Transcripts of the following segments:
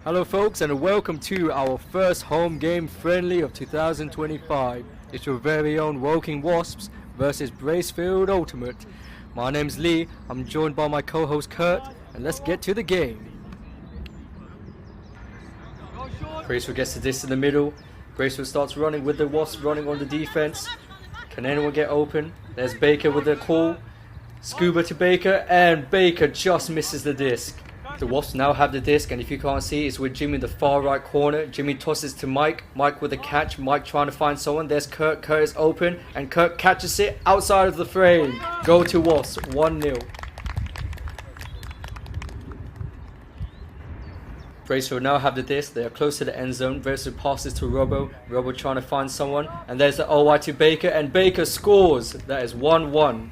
Hello folks, and welcome to our first home game friendly of 2025. It's your very own Woking Wasps versus Braishfield Ultimate. My name's Lee, I'm joined by my co-host Kurt, and let's get to the game. Braishfield gets the disc in the middle. Braishfield starts running with the Wasps running on the defense. Can anyone get open? There's Baker with the call. Scuba to Baker, and Baker just misses the disc. The Wasps now have the disc, and if you can't see, it's with Jimmy in the far right corner. Jimmy tosses to Mike. Mike with a catch. Mike trying to find someone. There's Kurt. Kurt is open, and Kurt catches it outside of the frame. Go to Wasps, 1-0. Braishfield now have the disc. They are close to the end zone. Braishfield passes to Robbo. Robbo trying to find someone, and there's the OI to Baker, and Baker scores. That is 1-1.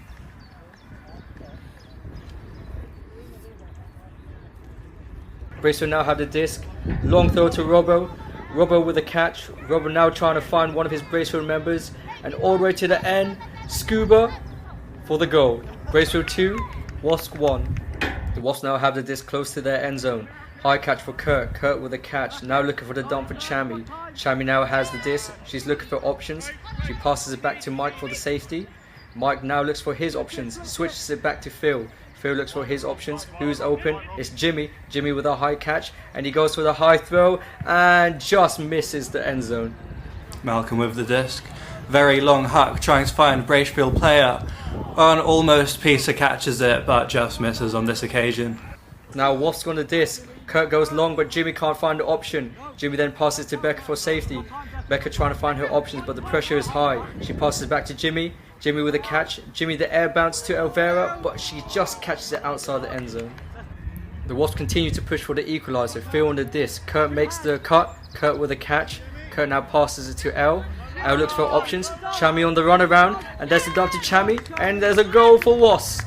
Braishfield now have the disc. Long throw to Robbo. Robbo with a catch. Robbo now trying to find one of his Braishfield members. And all the way to the end, Scuba for the goal. Braishfield 2, Wasp 1. The Wasps now have the disc close to their end zone. High catch for Kurt. Kurt with a catch. Now looking for the dump for Chammy. Chammy now has the disc. She's looking for options. She passes it back to Mike for the safety. Mike now looks for his options. Switches it back to Phil. Phil looks for his options. Who's open? It's Jimmy. Jimmy with a high catch. And he goes for the high throw and just misses the end zone. Malcolm with the disc. Very long huck trying to find Braishfield player. On almost Peter catches it but just misses on this occasion. Now Wasp on the disc. Kurt goes long but Jimmy can't find the option. Jimmy then passes to Becca for safety. Becca trying to find her options but the pressure is high. She passes back to Jimmy. Jimmy with a catch. Jimmy the air bounce to Elvira, but she just catches it outside the end zone. The Wasps continue to push for the equaliser. Phil on the disc. Kurt makes the cut. Kurt with a catch. Kurt now passes it to El. El looks for options. Chammy on the run around, and there's the dump to Chammy, and there's a goal for Wasps.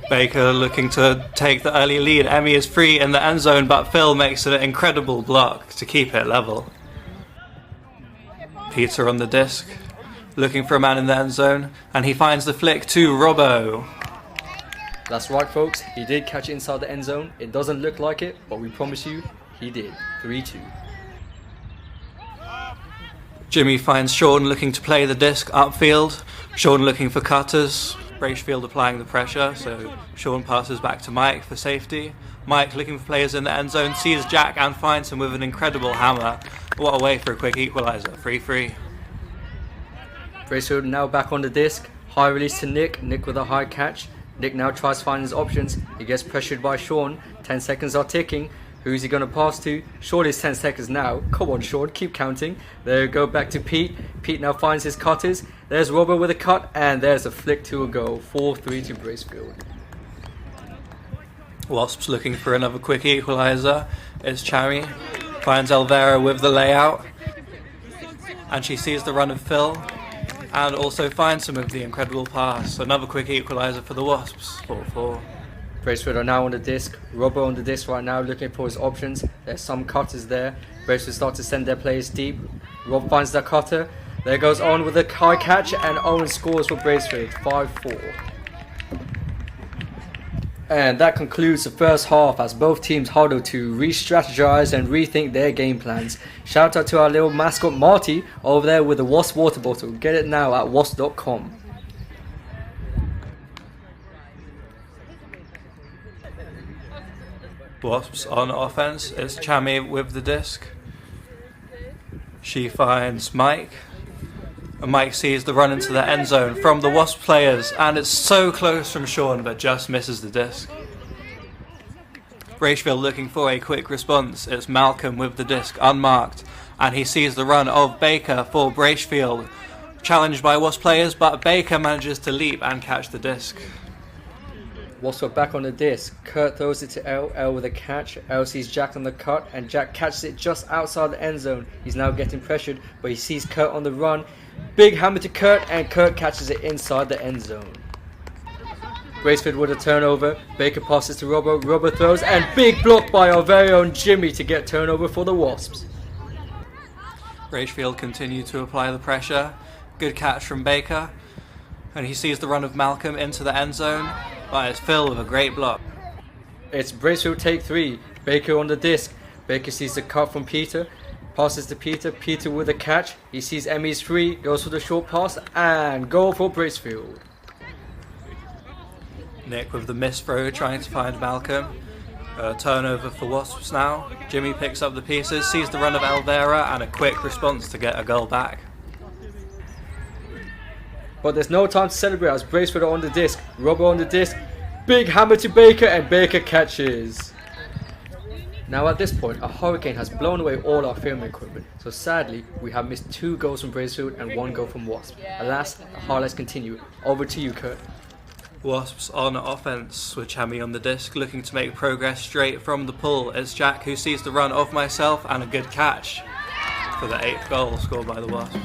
Baker looking to take the early lead. Emmy is free in the end zone, but Phil makes an incredible block to keep it level. Peter on the disc, looking for a man in the end zone, and he finds the flick to Robbo. That's right folks, he did catch it inside the end zone. It doesn't look like it, but we promise you, he did. 3-2. Jimmy finds Sean looking to play the disc upfield. Sean looking for cutters. Braishfield applying the pressure, so Sean passes back to Mike for safety. Mike looking for players in the end zone, sees Jack and finds him with an incredible hammer. What a way for a quick equaliser, 3-3. Braishfield now back on the disc. High release to Nick. Nick with a high catch. Nick now tries to find his options. He gets pressured by Sean. 10 seconds are ticking. Who's he going to pass to? Surely it's 10 seconds now. Come on Sean, keep counting. There we go, back to Pete. Pete now finds his cutters. There's Robert with a cut, and there's a flick to a goal. 4-3 to Braishfield. Wasps looking for another quick equaliser. It's Chammy. Finds Elvira with the layout. And she sees the run of Phil. And also finds him with the incredible pass. Another quick equaliser for the Wasps. 4-4. Braishfield are now on the disc. Robbo on the disc right now looking for his options. There's some cutters there. Braishfield start to send their players deep. Rob finds the cutter. There goes Owen with a high catch, and Owen scores for Braishfield. 5-4. And that concludes the first half as both teams huddle to re-strategize and rethink their game plans. Shout out to our little mascot Marty over there with the Wasp water bottle. Get it now at wasp.com. Wasps on offense. It's Chammy with the disc. She finds Mike. And Mike sees the run into the end zone from the Wasp players. And it's so close from Sean, but just misses the disc. Braishfield looking for a quick response. It's Malcolm with the disc unmarked. And he sees the run of Baker for Braishfield. Challenged by Wasp players, but Baker manages to leap and catch the disc. Wasps are back on the disc. Kurt throws it to El. El with a catch. El sees Jack on the cut, and Jack catches it just outside the end zone. He's now getting pressured, but he sees Kurt on the run. Big hammer to Kurt, and Kurt catches it inside the end zone. Braishfield with a turnover. Baker passes to Robbo. Robbo throws, and big block by our very own Jimmy to get turnover for the Wasps. Braishfield continue to apply the pressure. Good catch from Baker. And he sees the run of Malcolm into the end zone. But it's Phil with a great block. It's Braishfield take 3. Baker on the disc. Baker sees the cut from Peter, passes to Peter. Peter with a catch. He sees Emmy's free, goes for the short pass, and goal for Braishfield. Nick with the missed throw trying to find Malcolm. Turnover for Wasps now. Jimmy picks up the pieces, sees the run of Alvera, and a quick response to get a goal back. But there's no time to celebrate as Braishfield are on the disc. Robbo on the disc. Big hammer to Baker, and Baker catches. Now at this point, a hurricane has blown away all our film equipment. So sadly, we have missed 2 goals from Braishfield and 1 goal from Wasp. Alas, the highlights continue. Over to you, Kurt. Wasps on offense with Chammy on the disc, looking to make progress straight from the pull. It's Jack who sees the run of myself and a good catch for the 8th goal scored by the Wasps.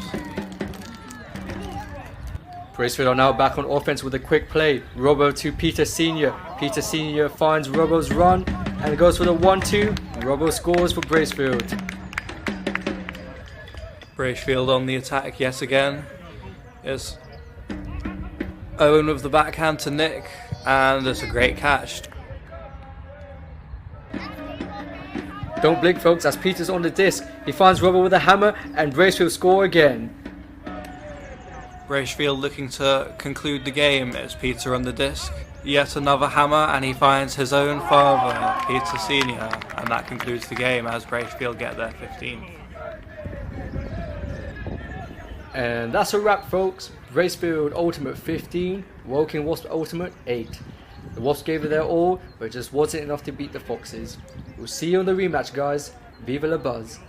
Braishfield are now back on offense with a quick play. Robbo to Peter Senior. Peter Senior finds Robbo's run and goes for the 1-2. Robbo scores for Braishfield. Braishfield on the attack yet again. It's Owen with the backhand to Nick, and it's a great catch. Don't blink, folks, as Peter's on the disc. He finds Robbo with a hammer, and Braishfield score again. Braishfield looking to conclude the game. It's Peter on the disc. Yet another hammer, and he finds his own father, Peter Senior, and that concludes the game as Braishfield get their 15th. And that's a wrap, folks. Braishfield Ultimate 15, Woking Wasp Ultimate 8. The Wasps gave it their all, but it just wasn't enough to beat the Foxes. We'll see you on the rematch, guys. Viva la Buzz.